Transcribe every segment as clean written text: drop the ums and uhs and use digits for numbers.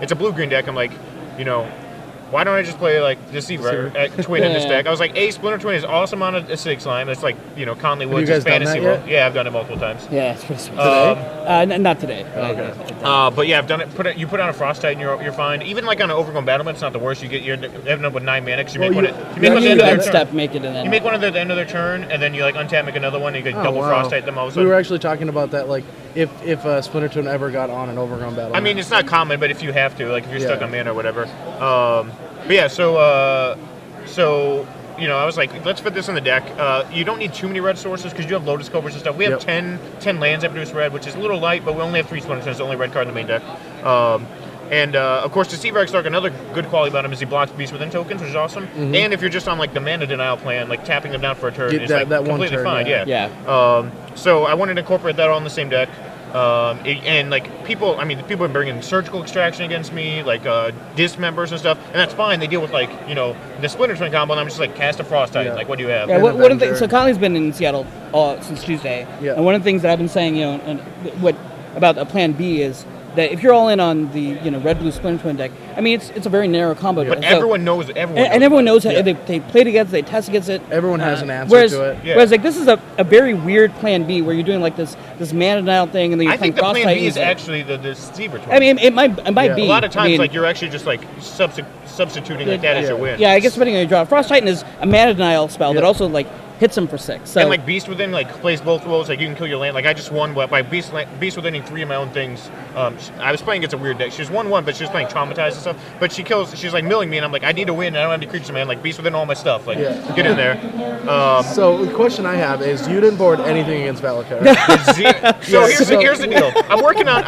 it's a blue-green deck. I'm like, why don't I just play like Deceiver Twin in this deck? I was like, Splinter Twin is awesome on a 6-line. It's like Conley Woods' fantasy world. Yeah, I've done it multiple times. Yeah, it's pretty sweet. Today? Not today. Okay. But yeah, I've done it. You put on a Frostite and you're fine. Even like on an Overgrown Battlement, it's not the worst. You end up with 9 mana because you make one. You make one at the end of their turn. Make it, and then you make one at the end of their turn, and then you like untap, make another one, and you get double Frostite them all of a sudden. We were actually talking about that, like if Splinter Twin ever got on an Overgrown Battlement. I mean, it's not common, but if you have to, like if you're stuck on mana or whatever. But yeah, so I was like, let's fit this in the deck. You don't need too many red sources because you have Lotus Cobras and stuff. We have 10 lands that produce red, which is a little light, but we only have 3 Splinter Twins, the only red card in the main deck. And of course, Deceiver Exarch, another good quality about him is he blocks Beast Within tokens, which is awesome. Mm-hmm. And if you're just on like the mana denial plan, like tapping them down for a turn is like completely fine. Yeah. So I wanted to incorporate that all in the same deck. And like people have been bringing surgical extraction against me, like dismembers and stuff, and that's fine. They deal with like the Splinter Twin combo, and I'm just like cast a Frostite. Like, what do you have? Yeah, one of the things. So Conley's been in Seattle since Tuesday, and one of the things that I've been saying, about a plan B is that if you're all in on the red blue Splinter Twin deck, I mean it's a very narrow combo. But everyone knows how they played against it, they test against it. Everyone has an answer to it. Whereas like this is a very weird plan B where you're doing like this mana denial thing, and then you're playing Frostite. I think the plan B is actually the Deceiver Twin. I mean it might be. A lot of times like you're actually just like substituting like that as your win. Yeah, I guess depending on your draw. Frostite is a mana denial spell that also like hits him for 6. So. And like Beast Within like plays both roles. Like you can kill your land. Like I just won by Beast Within 3 of my own things. I was playing against a weird deck. She was 1/1, but she was playing Traumatized and stuff. But she's like milling me, and I'm like, I need to win. And I don't have any creatures, man. Like Beast Within all my stuff. Like get in there. So the question I have is, you didn't board anything against Valakar. Here's the deal. I'm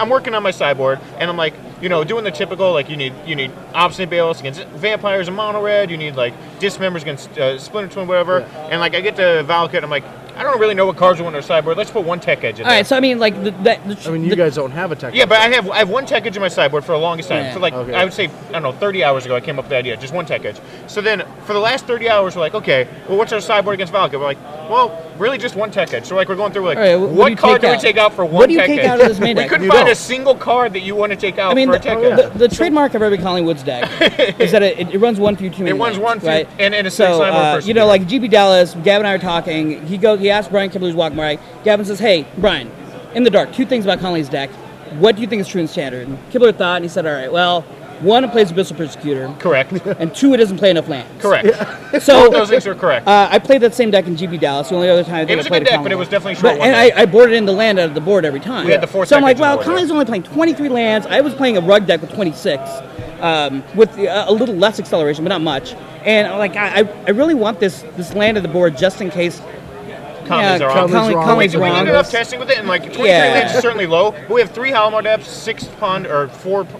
working on my sideboard, and I'm like, doing the typical like you need Obstinate Bales against vampires and mono red. You need like Dismembers against Splinter Twin, whatever. And like I get to Valakut, and I'm like, I don't really know what cards we want in our sideboard. Let's put 1 Tech Edge in there. All right, so I mean, like, you guys don't have a Tech Edge. Yeah, but I have 1 Tech Edge in my sideboard for the longest time. For like, I would say, I don't know, 30 hours ago, I came up with the idea, just 1 Tech Edge. So then, for the last 30 hours, we're like, okay, well, what's our sideboard against Valakut? We're like, well, really just 1 Tech Edge. So like, we're going through like, what card do we take out for 1 Tech Edge? What do you take out of this main deck? We couldn't find a single card that you want to take out for a Tech Edge. The trademark of every Conley Woods deck is that it runs 1 feud, 2 main. It runs 1 feud, right? and a 6-line so, like GB Dallas, Gavin and I are talking. He asks Brian Kibler's walk by. Gavin says, hey, Brian, in the dark, 2 things about Conley's deck. What do you think is true and standard? And Kibler thought, and he said, all right, well, 1, it plays Abyssal Persecutor. Correct. And 2, it doesn't play enough lands. Correct. Yeah. So both those things are correct. I played that same deck in GB Dallas. The only other time I think it was I played a good deck, but it was definitely short. And I boarded in the land out of the board every time. We had the 4 So I'm like, well, Conley's only playing 23 lands. I was playing a rug deck with 26, with a little less acceleration, but not much. And like, I really want this land of the board just in case. Conley's wrong. We did enough testing with it, and like 23 lands is certainly low. But we have 3 Howlmore Depths, 6 Ponder, or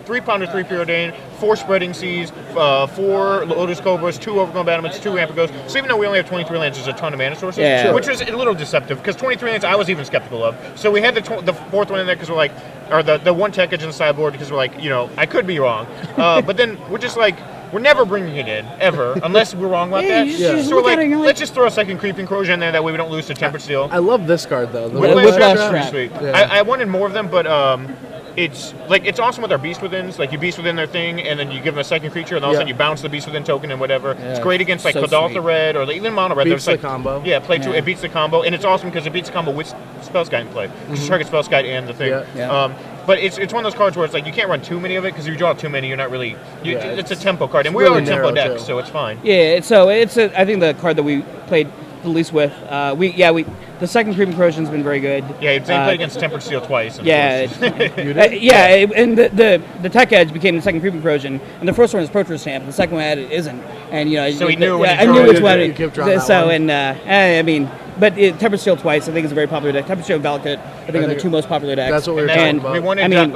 3 Ponder, 3 Preordained, 4 Spreading Seas, 4 Lotus Cobras, 2 Overgrown Battlements, 2 Ampergos. So even though we only have 23 lands, there's a ton of mana sources, which is a little deceptive because 23 lands I was even skeptical of. So we had the 4th one in there because we're like, or the 1 Tech Edge in the sideboard because we're like, I could be wrong, but then we're just like. We're never bringing it in, ever, unless we're wrong about that. So we're like, let's just throw a second Creeping Corrosion in there, that way we don't lose to Tempered Steel. I love this card, though. The Whiplash is pretty sweet. I wanted more of them, but it's awesome with our Beast Withins. Like, you Beast Within their thing, and then you give them a second creature, and all of a sudden you bounce the Beast Within token and whatever. Yeah. It's great against, like, Kadaltha Red, or even Mono Red. Beats the combo. Yeah, play 2, it beats the combo, and it's awesome because it beats the combo with Spellskite in play. Because target Spellskite and the thing. But it's one of those cards where it's like you can't run too many of it because if you draw too many, you're not really. It's a tempo card, and we are a tempo deck, so it's fine. Yeah, so I think the card that we played the least with. The second Creeping Corrosion's been very good. Yeah, they played against Tempered Steel twice. Yeah, and the Tech Edge became the second Creeping Corrosion, and the first one is Proteus Stamp, the second one isn't. And so he knew. I knew which one. So I mean. But Tempered Steel twice, I think, is a very popular deck. Tempered Steel and Valakut, I think, are the 2 most popular decks. That's what we were talking about.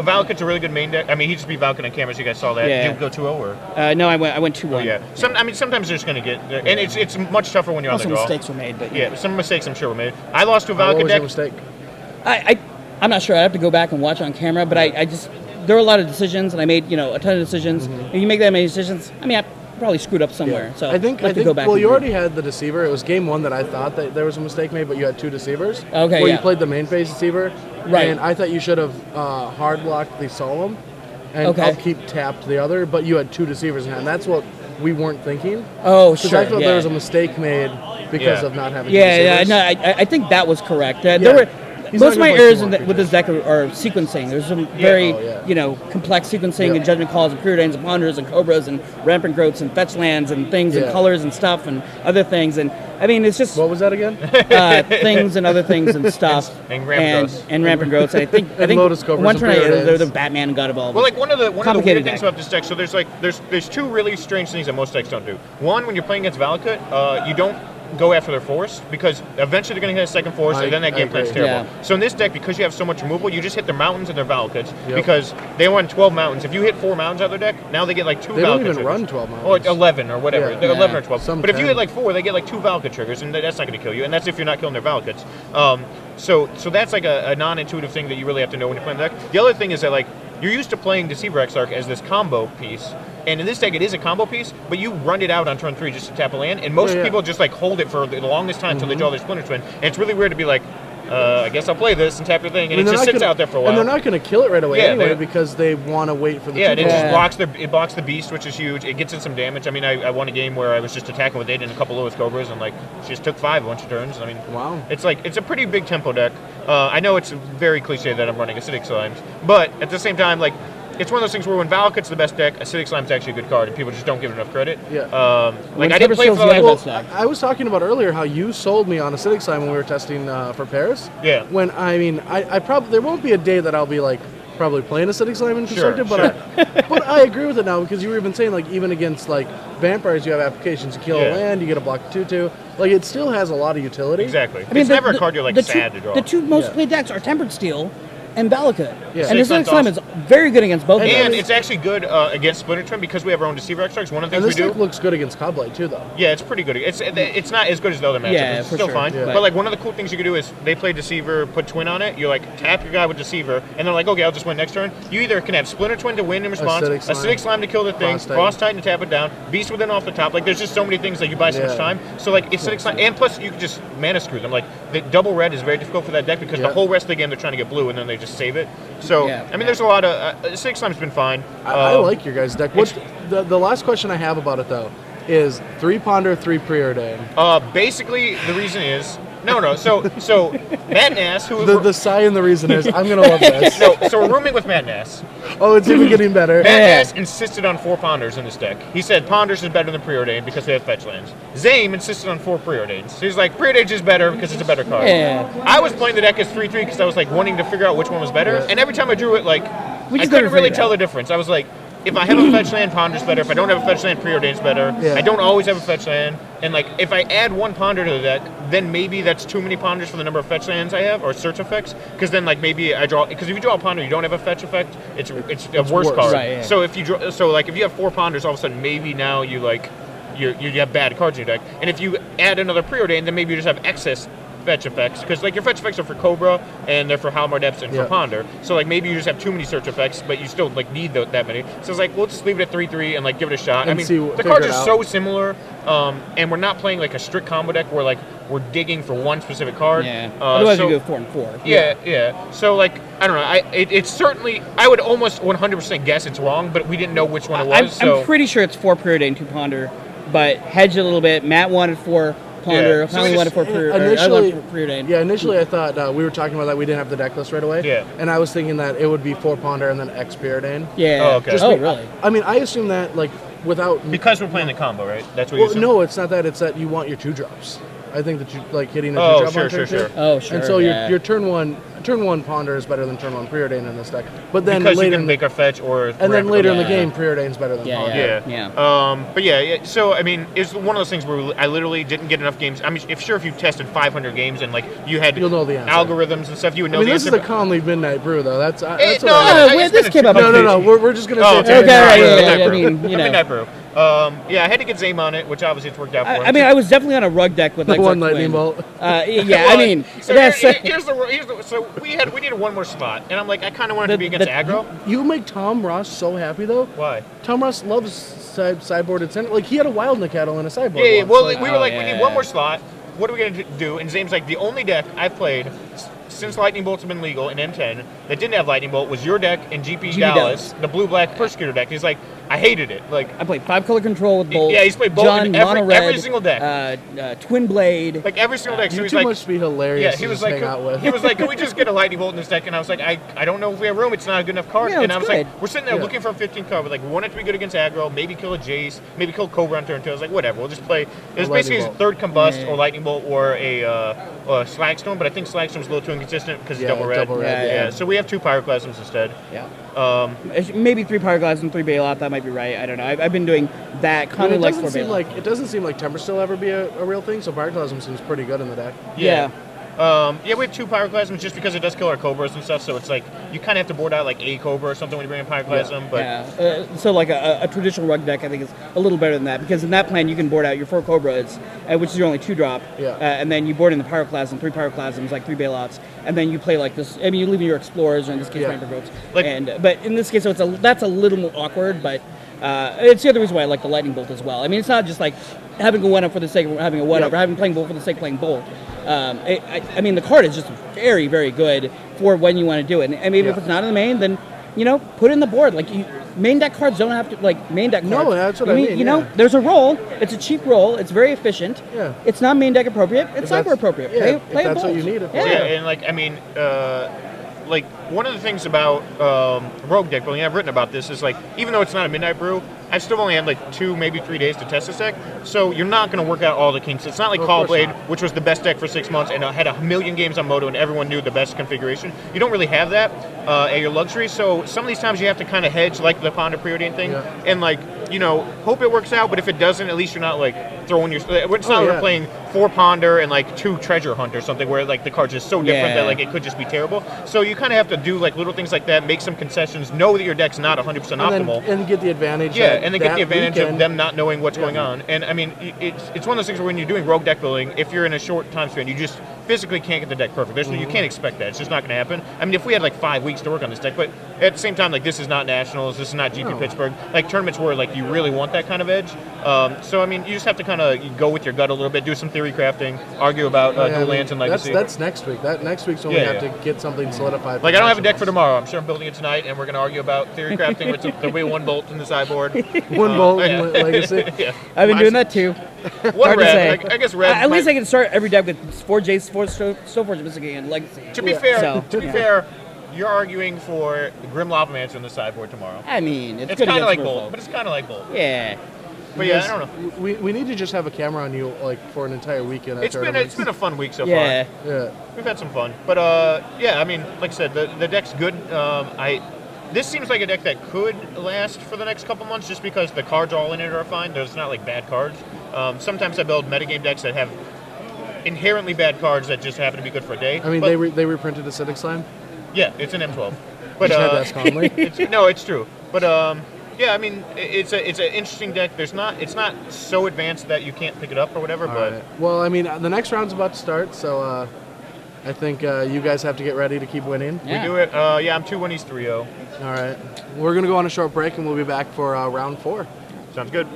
Valakut's a really good main deck. I mean, he just beat Valakut on camera, so you guys saw that. Yeah. Did you go 2-0 or? No, I went 2-1. Oh, yeah. Sometimes they're just going to get, and it's much tougher when you're on the draw. Some mistakes were made, but some mistakes I'm sure were made. I lost to a Valakut deck. What was your mistake? I'm not sure. I have to go back and watch on camera, but I just there were a lot of decisions, and I made a ton of decisions. If you make that many decisions, I mean, I probably screwed up somewhere. So I think go back. Well, you already had the Deceiver. It was game 1 that I thought that there was a mistake made, but you had 2 Deceivers. Okay. Where you played the main phase Deceiver, right? And I thought you should have hard blocked the Solemn, and Okay. upkeep tapped the other, but you had 2 deceivers in hand. That's what we weren't thinking. Oh, Because sure. I thought yeah. there was a mistake made because Yeah. of not having Yeah, two yeah, deceivers. no, I think that was correct. There Yeah. were He's most of not my gonna play errors two more with this deck are sequencing. There's some very, Oh, yeah. complex sequencing Yeah. and judgment calls and preordains and ponders and cobras and rampant growths and fetch lands and things and Yeah. colors and stuff and other things. And I mean, it's just What was that again? things and other things and stuff And rampant growths. and rampant growths. And I think Lotus Cobras one and turn preordains. the Batman got involved. Well, like one of the weird Complicated things deck. about this deck. So there's 2 really strange things that most decks don't do. One, when you're playing against Valakut, you don't go after their force because eventually they're going to hit a second force and then that game plan's agree. terrible. So in this deck, because you have so much removal, you just hit their mountains and their Valakuts Yep. because they want 12 mountains. If you hit 4 mountains out of their deck, now they get like 2 They Valakut don't even triggers. run 12 Or mountains. 11 or whatever. Yeah. They're 11 or 12. Some But if you 10. hit like 4, they get like 2 Valakut triggers and that's not going to kill you. And that's if you're not killing their Valakuts. So that's like a non-intuitive thing that you really have to know when you're playing the deck. The other thing is that like you're used to playing Deceiver Exarch as this combo piece, and in this deck it is a combo piece, but you run it out on turn 3 just to tap a land, and most Yeah. people just like hold it for the longest time until they draw their Splinter Twin, and it's really weird to be like, I guess I'll play this and tap your thing, and I mean, it they're just not sits gonna- out there for a while. And they're not going to kill it right away Yeah, anyway they're- because they want to wait for the Yeah, two and it just drops. blocks the beast, which is huge. It gets in some damage. I mean, I won a game where I was just attacking with 8 and a couple Lotus Cobras, and like she just took 5 a bunch of turns. I mean, Wow. it's a pretty big tempo deck. I know it's very cliche that I'm running Acidic Slimes, but at the same time, like it's one of those things where when Valakut's the best deck, Acidic Slime's actually a good card, and people just don't give it enough credit. Yeah. Like I When didn't play Silver for like, Seal's Well, deck. I was talking about earlier how you sold me on Acidic Slime when we were testing for Paris. Yeah. When I probably there won't be a day that I'll be like probably playing Acidic Slime in Constructed, but I agree with it now because you were even saying like even against like vampires you have applications. You kill Yeah. a land, you get a block 2/2. Like it still has a lot of utility. exactly. I mean, It's never a card you're like sad to draw. The 2 most Yeah. played decks are Tempered Steel and Valakut. Yeah. And Acidic Acidic Slime's Slime is very good against both of and those. it's actually good against Splinter Twin because we have our own Deceiver Exarchs. One of the And things this we deck do. looks good against Cobblade too, though. Yeah, it's pretty good. It's not as good as the other matchups. Yeah, it's for still sure. fine. Yeah. But like one of the cool things you can do is they play Deceiver, put Twin on it. You like tap your guy with Deceiver, and they're like, okay, I'll just win next turn. You either can have Splinter Twin to win in response, Acidic Slime. to kill the thing, Frost Titan to tap it down, Beast Within off the top. Like there's just so many things that you buy so much Yeah. time. So like Acidic Slime, and plus you can just mana screw them. Like the double red is very difficult for that deck because Yeah. the whole rest of the game they're trying to get blue, and then they just save it. So Yeah. I mean, there's a lot of Acidic Slime's been fine. I like your guys' deck. What the last question I have about it though is 3 Ponder, 3 Preordain. Basically, the reason is no. So Matt Nass, who The sigh and the reason is I'm gonna love this. so we're rooming with Matt Nass. Oh, it's even getting better. Matt Nass insisted on 4 Ponders in this deck. He said Ponders is better than Preordain because they have fetch lands. Zaiem insisted on 4 Preordains. So he's like, Preordain is better because it's a better card. Yeah. I was playing the deck as 3/3 because I was like wanting to figure out which one was better. Yeah. And every time I drew it, like, We I just couldn't never really figured it tell out. the difference. I was like, if I have a fetch land, Ponder's better. If I don't have a fetch land, Preordain's better. Yeah. I don't always have a fetch land. And like, if I add 1 Ponder to the deck, then maybe that's too many Ponders for the number of fetch lands I have, or search effects. Because then like maybe I draw, because if you draw a Ponder, you don't have a fetch effect. It's a worse worse. card. Right, yeah. So if you draw, so like if you have 4 Ponders, all of a sudden maybe now you like you have bad cards in your deck. And if you add another Preordain, then maybe you just have excess fetch effects, because like your fetch effects are for Cobra and they're for Halmar Depths and Yeah. for Ponder. So like maybe you just have too many search effects, but you still like need that many. So it's like we'll just leave it at 3/3 and like give it a shot. I And mean, see- the figure cards it are out. so similar, and we're not playing like a strict combo deck where like we're digging for one specific card. Yeah. Otherwise, so- you go 4 and 4. yeah. So like I don't know. It's certainly I would almost 100% guess it's wrong, but we didn't know which one it was. I'm pretty sure it's 4 Preordain, 2 Ponder, but hedge a little bit. Matt wanted 4 Ponder. Yeah. So Conley we wanted just- 4 Initially, Preordain. yeah, initially I thought we were talking about that we didn't have the deck list right away. Yeah. And I was thinking that it would be 4 Ponder and then X Preordain. Yeah. Oh, okay. Oh, really? I mean, I assume that like without. because we're playing the combo, right? That's what you Well, assume? no, it's not that. It's that you want your 2 drops. I think that you like hitting a 2 Oh, drop sure, on turn sure. 2. Oh, sure. And so yeah. your turn one Ponder is better than turn 1 Preordain in this deck. But then because you later can make our fetch or and then later in the Yeah. game, Preordain's better than Yeah, Ponder. Yeah. But yeah. So I mean, it's one of those things where I literally didn't get enough games. I mean, if you tested 500 games and like you had You'll know the answer. algorithms and stuff, you would know I mean, the this answer. is the Conley Midnight Brew, though. That's no, what I- wait, it's this been came a- up. No. We're just gonna say. Oh, it's okay. a Midnight Brew. yeah, Midnight I Brew. mean, you know. Midnight Brew. Yeah, I had to get Zaiem on it, which obviously it's worked out for him. I mean, I was definitely on a rug deck with like One Dark lightning Twin. bolt. Yeah, Well, I mean, so that's here's the so we needed one more slot, and I'm like, I kind of wanted to be against aggro. You make Tom Ross so happy though. Why? Tom Ross loves sideboarded center. Like he had a wild Nicatl in a sideboard. Yeah. once. Well, Like, we were like, we yeah. need one more slot. What are we gonna do? And Zaim's like, the only deck I've played since Lightning Bolts have been legal in M10 that didn't have Lightning Bolt was your deck and GP Dallas, the blue-black persecutor deck. He's like, I hated it. Like, I played 5-color control with Bolt. Yeah, he's played Bolt John, in Mono Red, every single deck. Twin Blade. Like every single deck. So You he's too like, much to be hilarious. yeah, he to was just like, hang out with. he was like, can we just get a Lightning Bolt in this deck? And I was like, I don't know if we have room. It's not a good enough card. Yeah, and it's I was good. like, we're sitting there Yeah. looking for a 15 card. We're like, we want it to be good against aggro. Maybe kill a Jace. Maybe kill Cobra on turn 2. I was like, whatever. We'll just play. It was Lightning basically his Bolt. third Combust Yeah. or Lightning Bolt or a Slagstorm. But I think Slagstorm's a little too inconsistent because Yeah, it's double red. double red, yeah. So we have 2 Pyroclasms instead. Yeah. Um, Maybe 3 Pyroclasts and 3 Bailout. That might be right. I don't know. I've been doing that. But Conley it likes doesn't 4 seem Bailout. like it doesn't seem like Tempest will ever be a real thing. So Pyroclasm seems pretty good in the deck. Yeah. Yeah, we have 2 Pyroclasms just because it does kill our Cobras and stuff, so it's like, you kind of have to board out like a Cobra or something when you bring in Pyroclasm, but Yeah. So like a traditional rug deck, I think is a little better than that because in that plan you can board out your 4 Cobras, which is your only 2-drop, Yeah. and then you board in the Pyroclasm, 3 Pyroclasms, like 3 Bailouts, and then you play like this. I mean, you leave in your Explorers, or in this case, Yeah. Rainbow Goats. Like- But in this case, so that's a little more awkward, but it's the other reason why I like the Lightning Bolt as well. I mean, it's not just like having a 1-up for the sake of having a 1-up, or having playing Bolt for the sake of playing Bolt. I mean, the card is just very, very good for when you want to do it. And maybe if Yeah. it's not in the main, then, put it in the board. Like, main deck cards don't have to, like, main deck cards. No, that's what I mean, You know, yeah. there's a roll. It's a cheap roll. It's very efficient. Yeah. It's not main deck appropriate. It's If that's- cyber appropriate. yeah, Play, if play a that's what Bolt. you need it for. Yeah. yeah, and like, I mean, like, one of the things about Rogue deck building, I've written about this, is like, even though it's not a Midnight Brew, I've still only had like 2, maybe 3 days to test this deck, so you're not going to work out all the kinks. It's not like Of Call course Blade, not. which was the best deck for 6 months and had a million games on Moto and everyone knew the best configuration. You don't really have that at your luxury, so some of these times you have to kind of hedge, like the Ponder Preordained thing, Yeah. and like, hope it works out, but if it doesn't, at least you're not like throwing your... It's not like yeah. we're playing 4 Ponder and like 2 Treasure Hunt or something where like the card's just so different Yeah. that like it could just be terrible. So you kind of have to do like little things like that, make some concessions, know that your deck's not 100% optimal. And get the advantage. Yeah, that- and then get that the advantage of weekend- them not knowing what's going on. And I mean, it's one of those things where when you're doing rogue deck building, if you're in a short time span, you just physically can't get the deck perfect. You can't expect that. It's just not going to happen. I mean, if we had like 5 weeks to work on this deck, but at the same time, like this is not nationals, this is not GP No. Pittsburgh, like tournaments where like you really want that kind of edge. So I mean, you just have to kind of go with your gut a little bit, do some theory crafting, argue about Yeah, I dual mean, lands and legacy. That's next week. That next week's when we Yeah, have yeah. to get something solidified. Like I don't have a deck for nationals. tomorrow. I'm sure I'm building it tonight, and we're going to argue about theory crafting. Which there'll be 1 bolt in the sideboard. One bolt yeah. and legacy. Yeah. I've been doing that too. One Hard to say. red. I guess red. At least might- I can start every deck with 4 Jace, 4 Stoneforge Missing, and Legacy. To be Yeah. fair, So, to be yeah. fair, you're arguing for Grim Lavamancer in the sideboard tomorrow. I mean, it's It's good kind of against like Bolt, Merfolk. but it's kind of like Bolt. Yeah. But yeah, I don't know. We need to just have a camera on you like for an entire weekend. It's been a fun week so Yeah. far. Yeah. We've had some fun, but yeah, I mean, like I said, the deck's good. This seems like a deck that could last for the next couple months, just because the cards all in it are fine. There's not like bad cards. Sometimes I build metagame decks that have inherently bad cards that just happen to be good for a day. I mean, but, they reprinted Acidic Slime. yeah, it's an M12. But Just had to ask Conley. it's true. But yeah, I mean, it's an interesting deck. It's not so advanced that you can't pick it up or whatever. All but right. Well, I mean, the next round's about to start, so I think you guys have to get ready to keep winning. Yeah. we do it. Yeah, I'm 2-1, he's 3-0. All right. We're gonna go on a short break, and we'll be back for round 4. Sounds good.